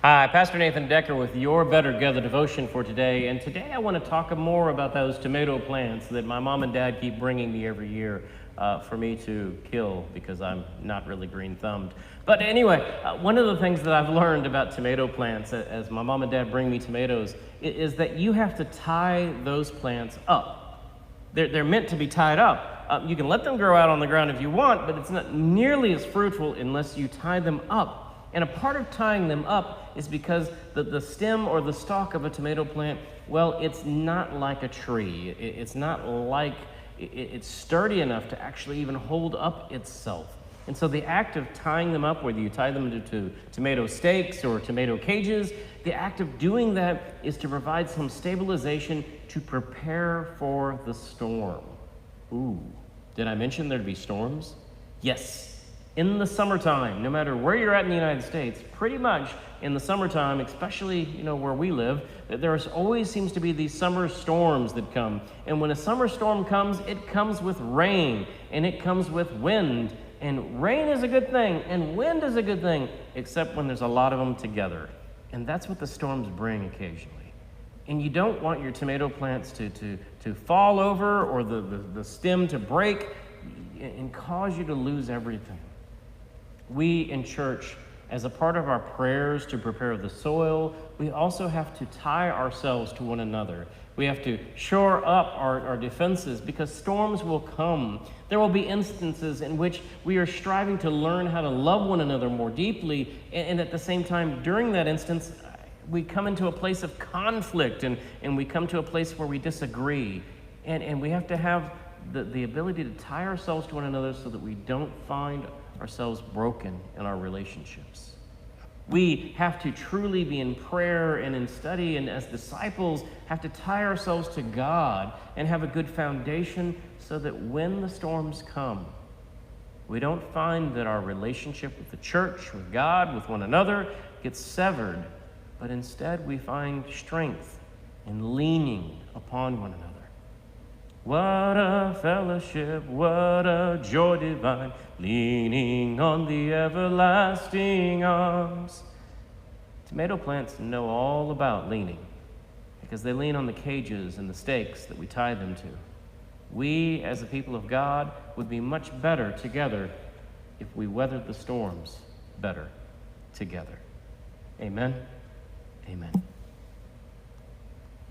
Hi, Pastor Nathan Decker with Your Better Together devotion for today. And today I want to talk more about those tomato plants that my mom and dad keep bringing me every year for me to kill because I'm not really green-thumbed. But anyway, one of the things that I've learned about tomato plants as my mom and dad bring me tomatoes is that you have to tie those plants up. They're meant to be tied up. You can let them grow out on the ground if you want, but it's not nearly as fruitful unless you tie them up. And a part of tying them up is because the stem or the stalk of a tomato plant, well, it's not like a tree. It's not like, it's sturdy enough to actually even hold up itself. And so the act of tying them up, whether you tie them to tomato stakes or tomato cages, the act of doing that is to provide some stabilization to prepare for the storm. Ooh, did I mention there'd be storms? Yes. In the summertime, no matter where you're at in the United States, pretty much in the summertime, especially where we live, there always seems to be these summer storms that come. And when a summer storm comes, it comes with rain and it comes with wind. And rain is a good thing and wind is a good thing, except when there's a lot of them together. And that's what the storms bring occasionally. And you don't want your tomato plants to fall over or the stem to break and cause you to lose everything. We in church, as a part of our prayers to prepare the soil, we also have to tie ourselves to one another. We have to shore up our defenses because storms will come. There will be instances in which we are striving to learn how to love one another more deeply, and at the same time, during that instance, we come into a place of conflict and we come to a place where we disagree. And we have to have the ability to tie ourselves to one another so that we don't find ourselves broken in our relationships. We have to truly be in prayer and in study, and as disciples have to tie ourselves to God and have a good foundation so that when the storms come, we don't find that our relationship with the church, with God, with one another gets severed, but instead we find strength in leaning upon one another. What a fellowship, what a joy divine, leaning on the everlasting arms. Tomato plants know all about leaning because they lean on the cages and the stakes that we tie them to. We, as a people of God, would be much better together if we weathered the storms better together. Amen. Amen.